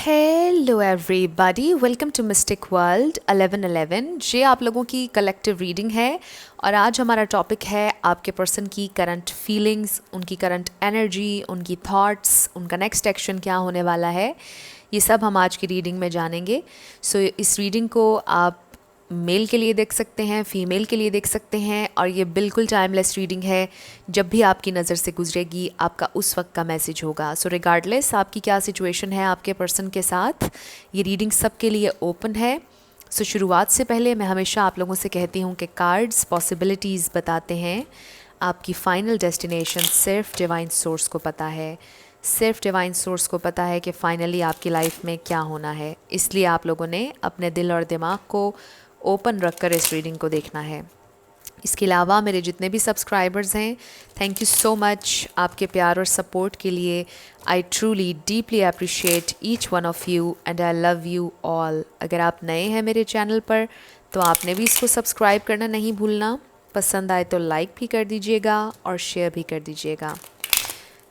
Hello everybody, welcome to mystic world 1111। ये आप लोगों की कलेक्टिव रीडिंग है और आज हमारा टॉपिक है आपके पर्सन की करंट फीलिंग्स, उनकी करंट एनर्जी, उनकी थॉट्स, उनका नेक्स्ट एक्शन क्या होने वाला है। ये सब हम आज की रीडिंग में जानेंगे। सो इस रीडिंग को आप मेल के लिए देख सकते हैं, फीमेल के लिए देख सकते हैं और ये बिल्कुल टाइमलेस रीडिंग है। जब भी आपकी नज़र से गुजरेगी आपका उस वक्त का मैसेज होगा। सो रिगार्डलेस आपकी क्या सिचुएशन है आपके पर्सन के साथ, ये रीडिंग सबके लिए ओपन है। सो शुरुआत से पहले मैं हमेशा आप लोगों से कहती हूँ कि कार्ड्स पॉसिबिलिटीज़ बताते हैं, आपकी फ़ाइनल डेस्टिनेशन सिर्फ डिवाइन सोर्स को पता है। सिर्फ डिवाइन सोर्स को पता है कि फ़ाइनली आपकी लाइफ में क्या होना है। इसलिए आप लोगों ने अपने दिल और दिमाग को ओपन रखकर इस रीडिंग को देखना है। इसके अलावा मेरे जितने भी सब्सक्राइबर्स हैं, थैंक यू सो मच आपके प्यार और सपोर्ट के लिए। I truly deeply appreciate each one of you and I love you all. अगर आप नए हैं मेरे चैनल पर तो आपने भी इसको सब्सक्राइब करना नहीं भूलना। पसंद आए तो लाइक भी कर दीजिएगा और शेयर भी कर दीजिएगा।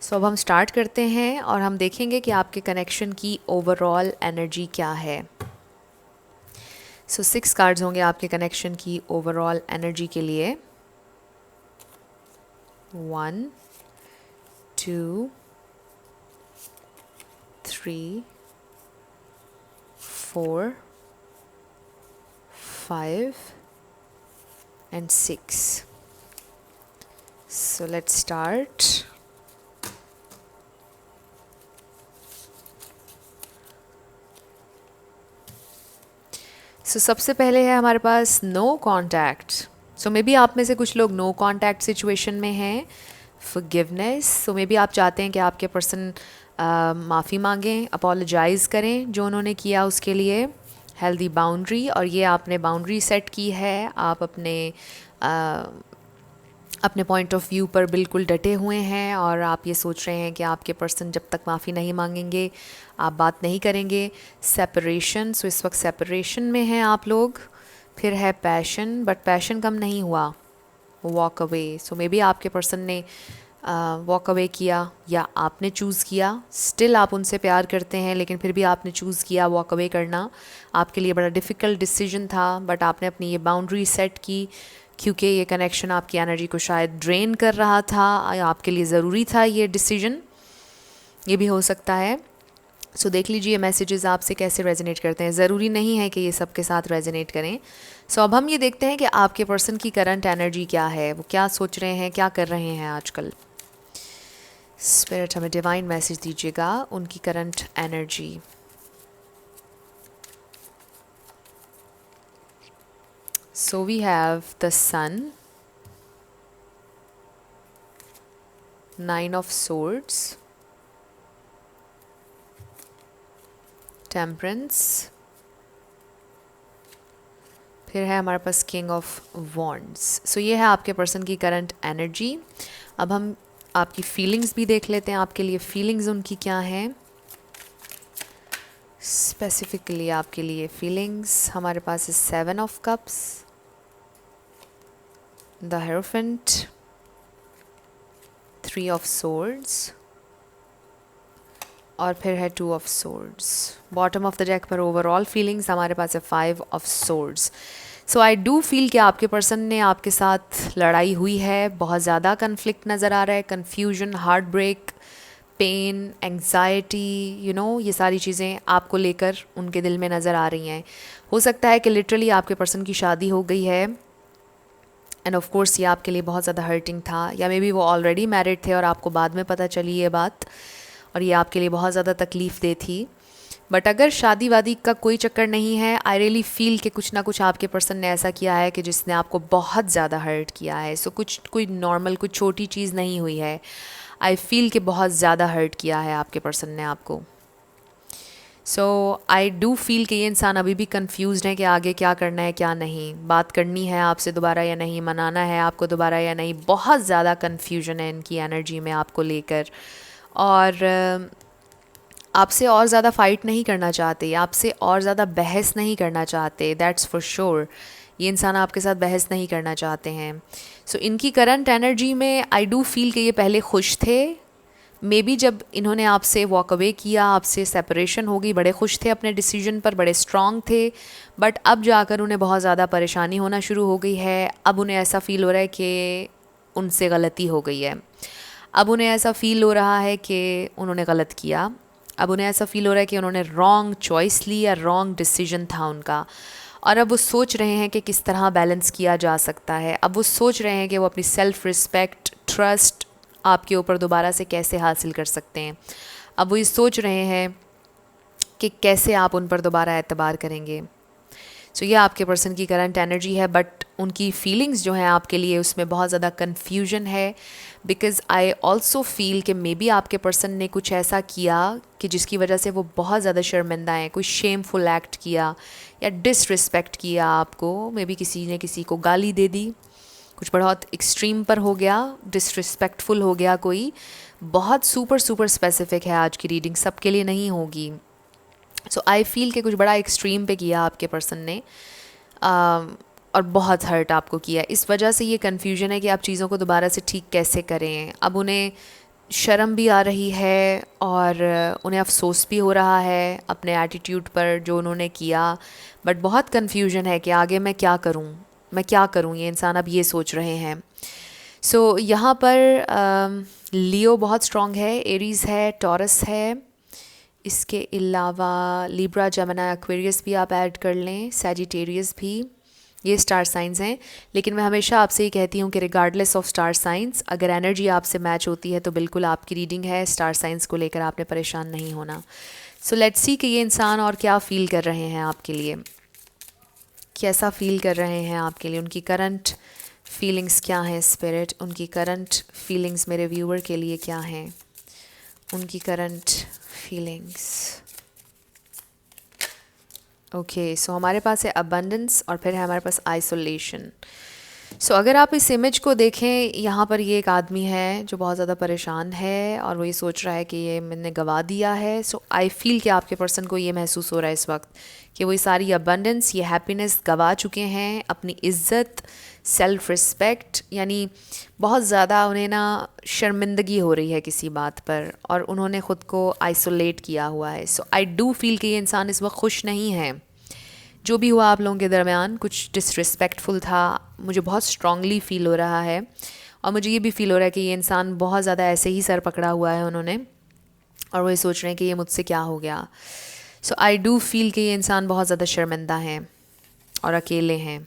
सो अब हम स्टार्ट करते हैं और हम देखेंगे कि आपके कनेक्शन की ओवरऑल एनर्जी क्या है। सो 6 कार्ड्स होंगे आपके कनेक्शन की ओवरऑल एनर्जी के लिए। 1 2 3 4 5 and 6. So let's start. सो सबसे पहले है हमारे पास no contact. So maybe आप में से कुछ लोग नो कॉन्टैक्ट सिचुएशन में हैं। फॉरगिवनेस, सो मे बी आप चाहते हैं कि आपके पर्सन माफ़ी मांगें, अपोलोजाइज़ करें जो उन्होंने किया उसके लिए। हेल्दी बाउंड्री, और ये आपने बाउंड्री सेट की है। आप अपने पॉइंट ऑफ व्यू पर बिल्कुल डटे हुए हैं और आप ये सोच रहे हैं कि आपके पर्सन जब तक माफ़ी नहीं मांगेंगे आप बात नहीं करेंगे। सेपरेशन, सो इस वक्त सेपरेशन में हैं आप लोग। फिर है पैशन, बट पैशन कम नहीं हुआ, walk away. So may be आपके पर्सन ने वॉक अवे किया या आपने चूज़ किया। स्टिल आप उनसे प्यार करते हैं लेकिन फिर भी आपने चूज़ किया वॉक अवे करना। आपके लिए बड़ा डिफ़िकल्ट डिसीजन था, बट आपने अपनी ये बाउंड्री सेट की क्योंकि ये कनेक्शन आपकी एनर्जी को शायद ड्रेन कर रहा था या आपके लिए ज़रूरी था ये डिसीजन, ये भी हो सकता है। सो देख लीजिए मैसेजेस आपसे कैसे रेजोनेट करते हैं। ज़रूरी नहीं है कि ये सबके साथ रेजोनेट करें। सो अब हम ये देखते हैं कि आपके पर्सन की करंट एनर्जी क्या है, वो क्या सोच रहे हैं, क्या कर रहे हैं आजकल। स्पिरिट हमें डिवाइन मैसेज दीजिएगा उनकी current energy. So we have the Sun, 9 of Swords, Temperance, फिर है हमारे पास King of Wands। So ये है आपके पर्सन की करंट एनर्जी। अब हम आपकी फीलिंग्स भी देख लेते हैं, आपके लिए फीलिंग्स उनकी क्या हैं। स्पेसिफिकली आपके लिए फीलिंग्स हमारे पास है 7 of Cups, the Hierophant, 3 of Swords और फिर है 2 of Swords। Bottom of the deck पर ओवरऑल फीलिंग्स हमारे पास है 5 of Swords। So I do feel कि आपके पर्सन ने आपके साथ लड़ाई हुई है, बहुत ज़्यादा कन्फ्लिक्ट नज़र आ रहा है, confusion, heartbreak, pain, anxiety, you know, ये सारी चीज़ें आपको लेकर उनके दिल में नज़र आ रही हैं। हो सकता है कि लिटरली आपके पर्सन की शादी हो गई है एंड ऑफ कोर्स ये आपके लिए बहुत ज़्यादा हर्टिंग था, या मे बी वो ऑलरेडी मैरिड थे और आपको बाद में पता चली ये बात और ये आपके लिए बहुत ज़्यादा तकलीफ़ दे थी। बट अगर शादी वादी का कोई चक्कर नहीं है, आई रियली फील कि कुछ ना कुछ आपके पर्सन ने ऐसा किया है कि जिसने आपको बहुत ज़्यादा हर्ट किया है। सो कुछ कोई नॉर्मल, कुछ छोटी चीज़ नहीं हुई है। आई फील कि बहुत ज़्यादा हर्ट किया है आपके पर्सन ने आपको। सो आई डू फील कि ये इंसान अभी भी कंफ्यूज्ड है कि आगे क्या करना है क्या नहीं, बात करनी है आपसे दोबारा या नहीं, मनाना है आपको दोबारा या नहीं। बहुत ज़्यादा कन्फ्यूजन है इनकी एनर्जी में आपको लेकर, और आपसे और ज़्यादा फ़ाइट नहीं करना चाहते, आपसे और ज़्यादा बहस नहीं करना चाहते। दैट्स फॉर श्योर, ये इंसान आपके साथ बहस नहीं करना चाहते हैं। सो इनकी करंट एनर्जी में आई डू फील कि ये पहले खुश थे, मे बी जब इन्होंने आपसे वॉक अवे किया, आपसे सेपरेशन हो गई, बड़े खुश थे अपने डिसीजन पर, बड़े स्ट्रांग थे, बट अब जाकर उन्हें बहुत ज़्यादा परेशानी होना शुरू हो गई है। अब उन्हें ऐसा फ़ील हो रहा है कि उनसे गलती हो गई है। अब उन्हें ऐसा फ़ील हो रहा है कि उन्होंने गलत किया। अब उन्हें ऐसा फ़ील हो रहा है कि उन्होंने रॉन्ग चॉइस ली या रॉन्ग डिसीजन था उनका। और अब वो सोच रहे हैं कि किस तरह बैलेंस किया जा सकता है। अब वो सोच रहे हैं कि वो अपनी सेल्फ़ रिस्पेक्ट, ट्रस्ट आपके ऊपर दोबारा से कैसे हासिल कर सकते हैं। अब वो ये सोच रहे हैं कि कैसे आप उन पर दोबारा एतबार करेंगे। सो ये आपके पर्सन की करंट एनर्जी है, बट उनकी फीलिंग्स जो हैं आपके लिए उसमें बहुत ज़्यादा कन्फ्यूजन है। बिकॉज़ आई ऑल्सो फील कि मे बी आपके पर्सन ने कुछ ऐसा किया कि जिसकी वजह से वो बहुत ज़्यादा शर्मिंदा हैं, कोई शेमफुल एक्ट किया या डिसरिस्पेक्ट किया आपको। मे बी किसी ने किसी को गाली दे दी, कुछ बहुत एक्सट्रीम पर हो गया, डिसरिस्पेक्टफुल हो गया कोई। बहुत सुपर सुपर स्पेसिफिक है आज की रीडिंग, सबके लिए नहीं होगी। सो आई फील कि कुछ बड़ा एक्सट्रीम पे किया आपके पर्सन ने, और बहुत हर्ट आपको किया। इस वजह से ये कन्फ्यूजन है कि आप चीज़ों को दोबारा से ठीक कैसे करें। अब उन्हें शर्म भी आ रही है और उन्हें अफसोस भी हो रहा है अपने एटीट्यूड पर जो उन्होंने किया, बट बहुत कन्फ्यूजन है कि आगे मैं क्या करूं, मैं क्या करूं। ये इंसान अब ये सोच रहे हैं। सो यहाँ पर लियो बहुत स्ट्रॉन्ग है, एरीज़ है, टॉरस है, इसके अलावा लिब्रा, जेमिनी, एक्वेरियस भी आप ऐड कर लें, सैजिटेरियस भी, ये स्टार साइंस हैं। लेकिन मैं हमेशा आपसे ये कहती हूँ कि रिगार्डलेस ऑफ स्टार साइंस, अगर एनर्जी आपसे मैच होती है तो बिल्कुल आपकी रीडिंग है। स्टार साइंस को लेकर आपने परेशान नहीं होना। सो लेट्स सी कि ये इंसान और क्या फ़ील कर रहे हैं आपके लिए, कैसा फ़ील कर रहे हैं आपके लिए, उनकी करंट फीलिंग्स क्या हैं। स्पिरिट, उनकी करंट फीलिंग्स मेरे व्यूअर के लिए क्या हैं, उनकी करंट फीलिंग्स। ओके, सो हमारे पास है अबंडेंस और फिर है हमारे पास आइसोलेशन। सो अगर आप इस इमेज को देखें, यहाँ पर ये एक आदमी है जो बहुत ज़्यादा परेशान है और वो ये सोच रहा है कि ये मैंने गवा दिया है। सो आई फील कि आपके पर्सन को ये महसूस हो रहा है इस वक्त कि वो ये सारी अबंडेंस, ये हैप्पीनेस गवा चुके हैं, अपनी इज़्ज़त, सेल्फ़ रिस्पेक्ट, यानी बहुत ज़्यादा उन्हें ना शर्मिंदगी हो रही है किसी बात पर और उन्होंने ख़ुद को आइसोलेट किया हुआ है। सो आई डू फील कि ये इंसान इस वक्त खुश नहीं है। जो भी हुआ आप लोगों के दरमियान कुछ डिसरिस्पेक्टफुल था, मुझे बहुत स्ट्रांगली फ़ील हो रहा है। और मुझे ये भी फ़ील हो रहा है कि ये इंसान बहुत ज़्यादा ऐसे ही सर पकड़ा हुआ है उन्होंने, और वो ये सोच रहे हैं कि ये मुझसे क्या हो गया। सो आई डू फील कि ये इंसान बहुत ज़्यादा शर्मिंदा हैं और अकेले हैं।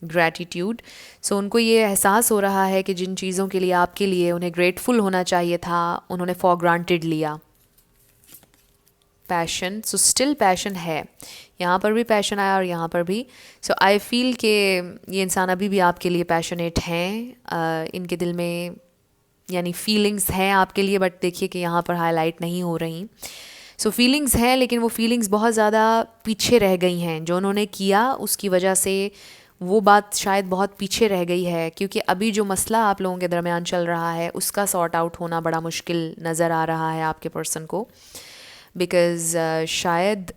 ग्रैटिट्यूड, सो उनको ये एहसास हो रहा है कि जिन चीज़ों के लिए आपके लिए उन्हें ग्रेटफुल होना चाहिए था, उन्होंने फॉर ग्रांटेड लिया। पैशन, सो स्टिल पैशन है, यहाँ पर भी पैशन आया और यहाँ पर भी। सो आई फील कि ये इंसान अभी भी आपके लिए पैशनेट हैं, इनके दिल में यानी फीलिंग्स हैं आपके लिए, बट देखिए कि यहाँ पर हाईलाइट नहीं हो रही। सो फीलिंग्स हैं, लेकिन वो फीलिंग्स बहुत ज़्यादा पीछे रह गई हैं। जो उन्होंने किया उसकी वजह से वो बात शायद बहुत पीछे रह गई है, क्योंकि अभी जो मसला आप लोगों के दरमियान चल रहा है उसका सॉर्ट आउट होना बड़ा मुश्किल नज़र आ रहा है आपके पर्सन को। बिकॉज़ शायद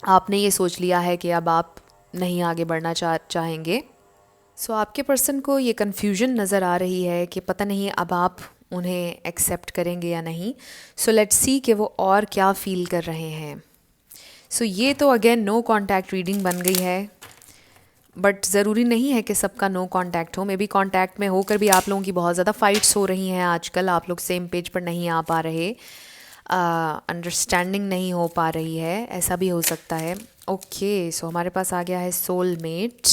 आपने ये सोच लिया है कि अब आप नहीं आगे बढ़ना चाहेंगे। सो आपके पर्सन को ये कन्फ्यूजन नज़र आ रही है कि पता नहीं अब आप उन्हें एक्सेप्ट करेंगे या नहीं। सो लेट्स सी कि वो और क्या फ़ील कर रहे हैं। सो ये तो अगेन नो कॉन्टैक्ट रीडिंग बन गई है, बट ज़रूरी नहीं है कि सबका नो कॉन्टैक्ट हो। मे बी कॉन्टैक्ट में होकर भी आप लोगों की बहुत ज़्यादा फ़ाइट्स हो रही हैं आजकल, आप लोग सेम पेज पर नहीं आ पा रहे, अंडरस्टैंडिंग नहीं हो पा रही है, ऐसा भी हो सकता है। ओके, सो हमारे पास आ गया है soulmate.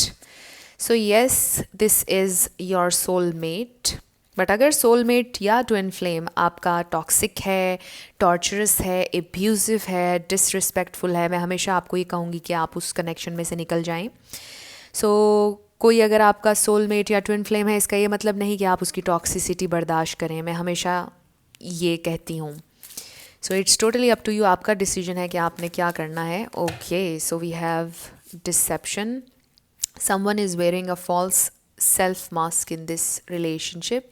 So yes, this is your soulmate. But अगर सोलमेट या ट्विन फ्लेम आपका टॉक्सिक है, टॉर्चरस है, एब्यूजिव है, डिसरिस्पेक्टफुल है, मैं हमेशा आपको ये कहूँगी कि आप उस कनेक्शन में से निकल जाएं। कोई अगर आपका सोलमेट या ट्विन फ्लेम है, इसका ये मतलब नहीं कि आप उसकी टॉक्सिसिटी बर्दाश्त करें, मैं हमेशा ये कहती हूँ। So it's totally up to you, आपका डिसीजन है कि आपने क्या करना है। Okay, so we have deception, someone is wearing a false self mask in this relationship.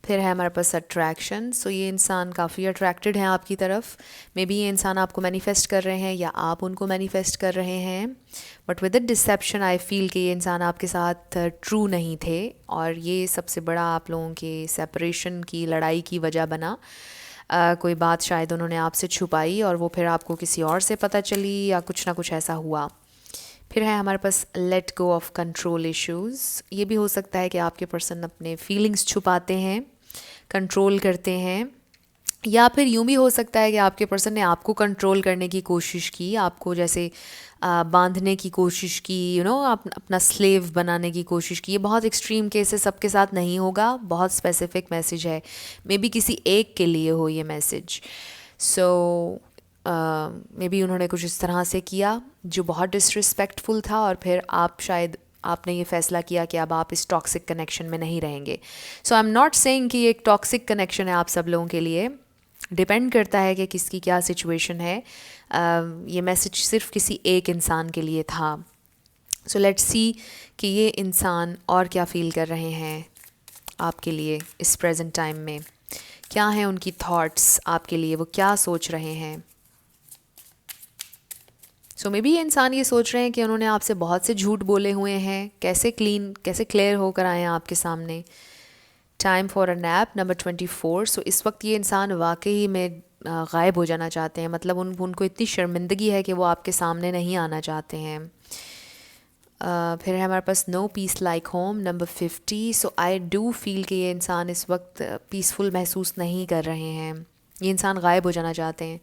फिर है हमारे पास अट्रैक्शन। सो ये इंसान काफ़ी अट्रैक्टेड हैं आपकी तरफ। मे बी ये इंसान आपको मैनिफेस्ट कर रहे हैं या आप उनको मैनिफेस्ट कर रहे हैं, but with the deception I feel कि ये इंसान आपके साथ ट्रू नहीं थे, और ये सबसे बड़ा आप लोगों के सेपरेशन की, लड़ाई की वजह बना। कोई बात शायद उन्होंने आपसे छुपाई और वो फिर आपको किसी और से पता चली, या कुछ ना कुछ ऐसा हुआ। फिर है हमारे पास let go of control issues. ये भी हो सकता है कि आपके पर्सन अपने फीलिंग्स छुपाते हैं, कंट्रोल करते हैं, या फिर यूँ भी हो सकता है कि आपके पर्सन ने आपको कंट्रोल करने की कोशिश की, आपको जैसे बांधने की कोशिश की, अपना स्लेव बनाने की कोशिश की। ये बहुत एक्सट्रीम केसेस सबके साथ नहीं होगा, बहुत स्पेसिफिक मैसेज है, मे बी किसी एक के लिए हो ये मैसेज। सो मे बी उन्होंने कुछ इस तरह से किया जो बहुत डिसरिस्पेक्टफुल था, और फिर आपने ये फ़ैसला किया कि अब आप इस टॉक्सिक कनेक्शन में नहीं रहेंगे। सो आई एम नॉट सेइंग कि ये एक टॉक्सिक कनेक्शन है आप सब लोगों के लिए, डिपेंड करता है कि किसकी क्या सिचुएशन है। ये मैसेज सिर्फ किसी एक इंसान के लिए था। सो लेट्स सी कि ये इंसान और क्या फ़ील कर रहे हैं आपके लिए इस प्रेजेंट टाइम में, क्या हैं उनकी थॉट्स आपके लिए, वो क्या सोच रहे हैं। सो मे बी ये इंसान ये सोच रहे हैं कि उन्होंने आपसे बहुत से झूठ बोले हुए हैं, कैसे क्लियर होकर आए हैं आपके सामने। Time for a nap number 24। सो इस वक्त ये इंसान वाकई में गायब हो जाना चाहते हैं, मतलब उनको इतनी शर्मिंदगी है कि वो आपके सामने नहीं आना चाहते हैं। फिर है हमारे पास no peace like home number 50। So I do feel कि ये इंसान इस वक्त पीसफुल महसूस नहीं कर रहे हैं, ये इंसान गायब हो जाना चाहते हैं।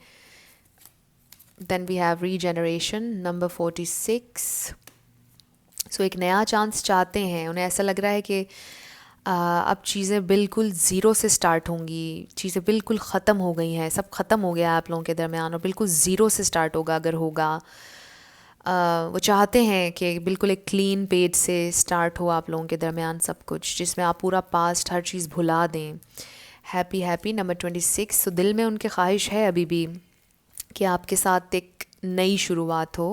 Then we have regeneration number 46। So एक नया चांस चाहते हैं, उन्हें ऐसा लग रहा है कि अब चीज़ें बिल्कुल ज़ीरो से स्टार्ट होंगी, चीज़ें बिल्कुल ख़त्म हो गई हैं, सब ख़त्म हो गया है आप लोगों के दरमियान, और बिल्कुल ज़ीरो से स्टार्ट होगा अगर होगा। वो चाहते हैं कि बिल्कुल एक क्लीन पेज से स्टार्ट हो आप लोगों के दरमियान सब कुछ, जिसमें आप पूरा पास्ट हर चीज़ भुला दें। Happy number 26। तो दिल में उनके ख्वाहिश है अभी भी कि आपके साथ एक नई शुरुआत हो,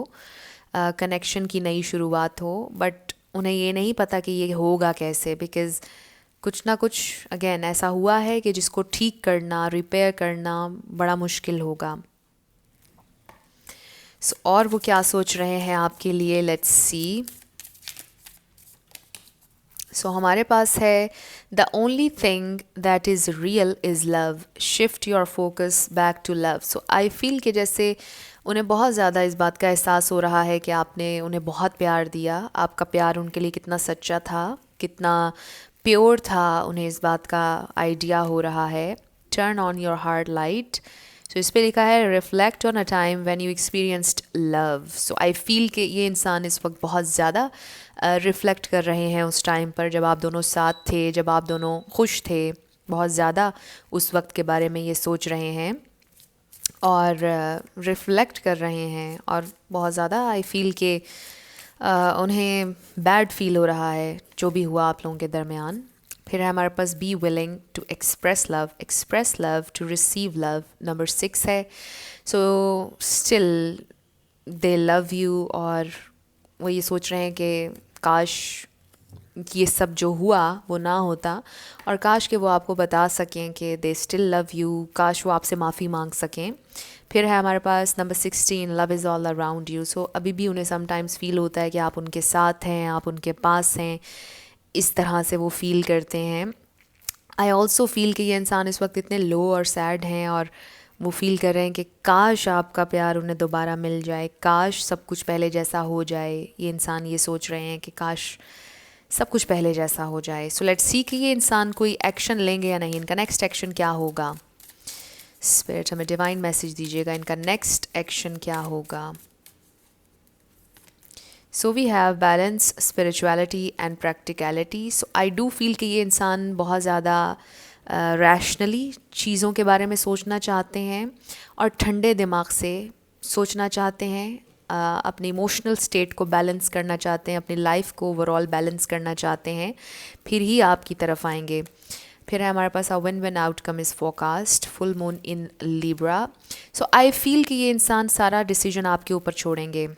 कनेक्शन की नई शुरुआत हो, बट उन्हें ये नहीं पता कि ये होगा कैसे, बिकॉज़ कुछ ना कुछ अगेन ऐसा हुआ है कि जिसको ठीक करना, रिपेयर करना बड़ा मुश्किल होगा। सो और वो क्या सोच रहे हैं आपके लिए, लेट्स सी। सो हमारे पास है the only thing that is real is love, shift your focus back to love. So I feel कि जैसे उन्हें बहुत ज़्यादा इस बात का एहसास हो रहा है कि आपने उन्हें बहुत प्यार दिया, आपका प्यार उनके लिए कितना सच्चा था, कितना प्योर था, उन्हें इस बात का आइडिया हो रहा है। Turn on your heart light. So इस पे लिखा है reflect on a time when you experienced love. So I feel कि ये इंसान इस वक्त बहुत ज़्यादा रिफ़्लेक्ट कर रहे हैं उस टाइम पर जब आप दोनों साथ थे, जब आप दोनों खुश थे, बहुत ज़्यादा उस वक्त के बारे में ये सोच रहे हैं और रिफ़्लेक्ट कर रहे हैं, और बहुत ज़्यादा आई फील कि उन्हें बैड फील हो रहा है जो भी हुआ आप लोगों के दरमियान। फिर है हमारे पास be willing to express love to receive love number 6 है। So still they love you, और वो ये सोच रहे हैं कि काश ये सब जो हुआ वो ना होता, और काश कि वो आपको बता सकें कि दे स्टिल लव यू, काश वो आपसे माफ़ी मांग सकें। फिर है हमारे पास number 16 love is all around you. So अभी भी उन्हें समटाइम्स फ़ील होता है कि आप उनके साथ हैं, आप उनके पास हैं, इस तरह से वो फ़ील करते हैं। आई ऑल्सो फ़ील कि ये इंसान इस वक्त इतने लो और सैड हैं, और वो फ़ील कर रहे हैं कि काश आपका प्यार उन्हें दोबारा मिल जाए, काश सब कुछ पहले जैसा हो जाए। ये इंसान ये सोच रहे हैं कि काश सब कुछ पहले जैसा हो जाए। सो लेट्स सी कि ये इंसान कोई एक्शन लेंगे या नहीं, इनका नेक्स्ट एक्शन क्या होगा। स्पिरिट हमें डिवाइन मैसेज दीजिएगा, इनका नेक्स्ट एक्शन क्या होगा। So we have balance, spirituality and practicality. So I do feel कि ये इंसान बहुत ज़्यादा रैशनली चीज़ों के बारे में सोचना चाहते हैं, और ठंडे दिमाग से सोचना चाहते हैं, अपनी इमोशनल स्टेट को बैलेंस करना चाहते हैं, अपनी लाइफ को ओवरऑल बैलेंस करना चाहते हैं, फिर ही आपकी तरफ आएंगे। फिर है हमारे पास win win outcome is forecast, full moon in Libra. So I feel कि ये इंसान सारा डिसीजन आपके ऊपर छोड़ेंगे,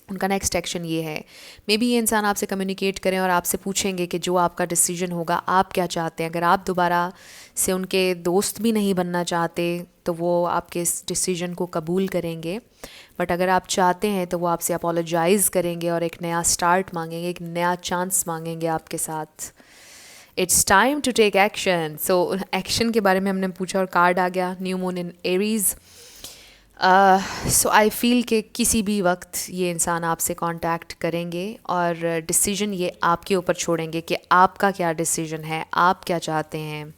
उनका नेक्स्ट एक्शन ये है। मे बी ये इंसान आपसे कम्युनिकेट करें और आपसे पूछेंगे कि जो आपका डिसीजन होगा आप क्या चाहते हैं। अगर आप दोबारा से उनके दोस्त भी नहीं बनना चाहते तो वो आपके इस डिसीजन को कबूल करेंगे, बट अगर आप चाहते हैं तो वो आपसे अपोलोजाइज़ करेंगे और एक नया स्टार्ट मांगेंगे, एक नया चांस मांगेंगे आपके साथ। It's time to take action. So action के बारे में हमने पूछा और कार्ड आ गया new moon in Aries. So I feel कि किसी भी वक्त ये इंसान आपसे कांटेक्ट करेंगे और डिसीजन ये आपके ऊपर छोड़ेंगे कि आपका क्या डिसीजन है, आप क्या चाहते हैं।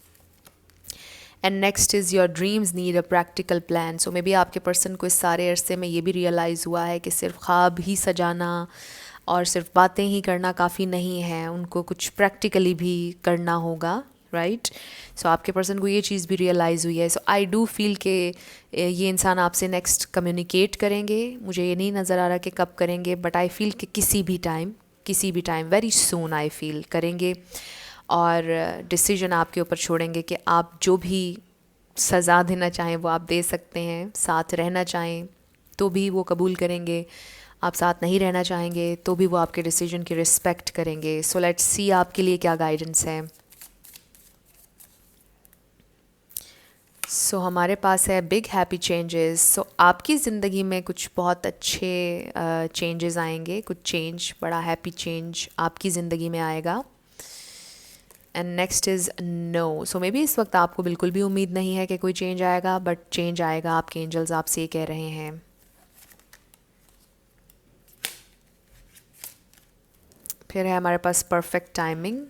And next is your dreams need a practical plan. So may be आपके पर्सन को इस सारे अरसे में ये भी रियलाइज़ हुआ है कि सिर्फ ख्वाब ही सजाना और सिर्फ बातें ही करना काफ़ी नहीं है, उनको कुछ प्रैक्टिकली भी करना होगा, राइट। सो आपके पर्सन को ये चीज़ भी रियलाइज़ हुई है। सो आई डू फील कि ये इंसान आपसे नेक्स्ट कम्युनिकेट करेंगे। मुझे ये नहीं नज़र आ रहा कि कब करेंगे, बट आई फील कि किसी भी time very soon I feel करेंगे और डिसीजन आपके ऊपर छोड़ेंगे कि आप जो भी सज़ा देना चाहें वो आप दे सकते हैं, साथ रहना चाहें तो भी वो कबूल करेंगे, आप साथ नहीं रहना चाहेंगे तो भी वो आपके डिसीजन की रिस्पेक्ट करेंगे। सो लेट्स सी आपके लिए क्या गाइडेंस है। सो हमारे पास है बिग हैप्पी चेंजेस। सो आपकी ज़िंदगी में कुछ बहुत अच्छे चेंजेस आएंगे, कुछ चेंज, बड़ा हैप्पी चेंज आपकी ज़िंदगी में आएगा। And next is no. So maybe इस वक्त आपको बिल्कुल भी उम्मीद नहीं है कि कोई चेंज आएगा, बट चेंज आएगा, आपके एंजल्स आपसे ये कह रहे हैं। फिर है हमारे पास perfect timing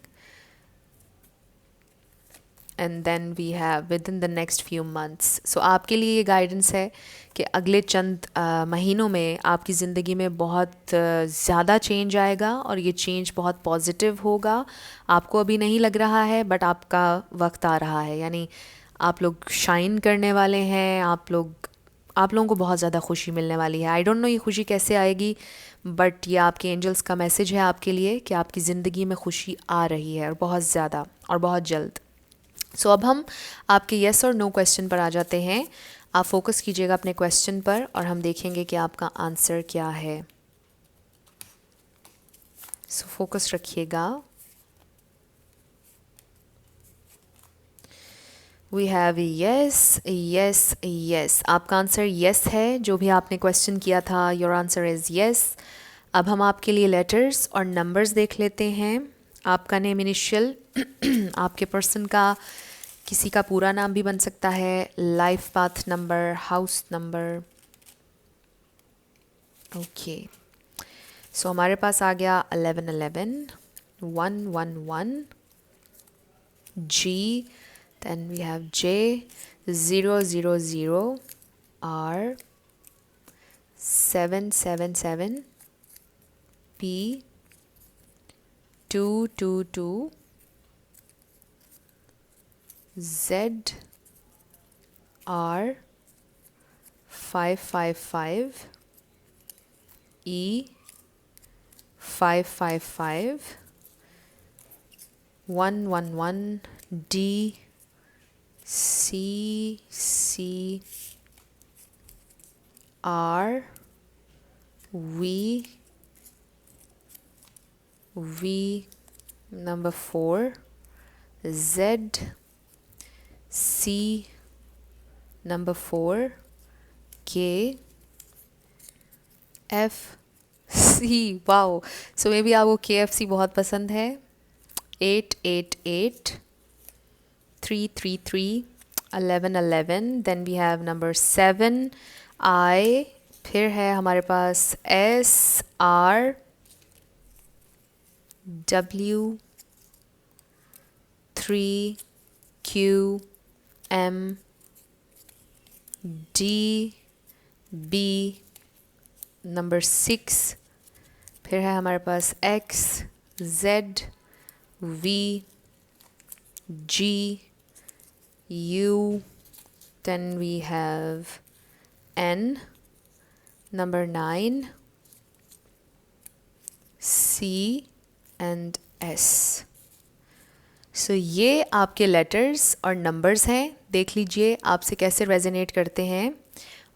and then we have within the next few months. So आपके लिए ये गाइडेंस है कि अगले चंद महीनों में आपकी ज़िंदगी में बहुत ज़्यादा चेंज आएगा और ये चेंज बहुत पॉजिटिव होगा। आपको अभी नहीं लग रहा है बट आपका वक्त आ रहा है, यानी आप लोग शाइन करने वाले हैं, आप लोगों को बहुत ज़्यादा खुशी मिलने वाली है। आई डोंट नो ये खुशी कैसे आएगी, बट ये आपके एंजल्स का मैसेज है आपके लिए कि आपकी ज़िंदगी में खुशी आ रही है और बहुत ज़्यादा और बहुत जल्द। सो अब हम आपके येस और नो क्वेश्चन पर आ जाते हैं। आप फोकस कीजिएगा अपने क्वेश्चन पर और हम देखेंगे कि आपका आंसर क्या है। सो फोकस रखिएगा। We have yes yes yes. आपका आंसर यस है। जो भी आपने क्वेश्चन किया था, योर आंसर इज़ यस। अब हम आपके लिए लेटर्स और नंबर्स देख लेते हैं। आपका नेम इनिशियल आपके पर्सन का किसी का पूरा नाम भी बन सकता है, life path number, house number. Okay, so हमारे पास आ गया 1111, 111, जी, then we have J, 000, R, 777, P, 222, Z, R, 555, E, 555, 111, D, C, C, R, V, number 4, Z, C, number 4, K, F, C. Wow, so may be आपको KFC बहुत पसंद है। 888, 333, 1111, then we have number 7, I, फिर है हमारे पास S, R, W, 3, Q, M, D, B, number 6, फिर है हमारे पास X, Z, V, G, U, then we have N, number 9, C and S. सो ये आपके लेटर्स और नंबर्स हैं। देख लीजिए आपसे कैसे रेजोनेट करते हैं।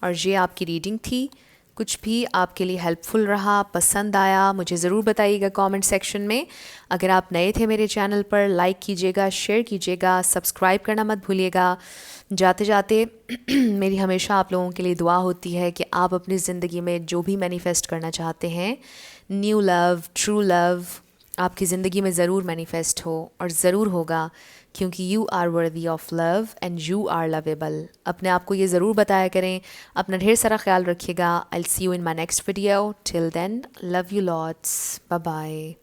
और ये आपकी रीडिंग थी। कुछ भी आपके लिए हेल्पफुल रहा, पसंद आया, मुझे ज़रूर बताइएगा कमेंट सेक्शन में। अगर आप नए थे मेरे चैनल पर, लाइक कीजिएगा, शेयर कीजिएगा, सब्सक्राइब करना मत भूलिएगा। जाते जाते मेरी हमेशा आप लोगों के लिए दुआ होती है कि आप अपनी ज़िंदगी में जो भी मैनिफेस्ट करना चाहते हैं, न्यू लव, ट्रू लव, आपकी ज़िंदगी में ज़रूर मैनिफेस्ट हो, और ज़रूर होगा, क्योंकि you are worthy of love and you are lovable. अपने आप को ये ज़रूर बताया करें। अपना ढेर सारा ख्याल रखिएगा। I will see you in my next video. Till then, love you lots, bye bye.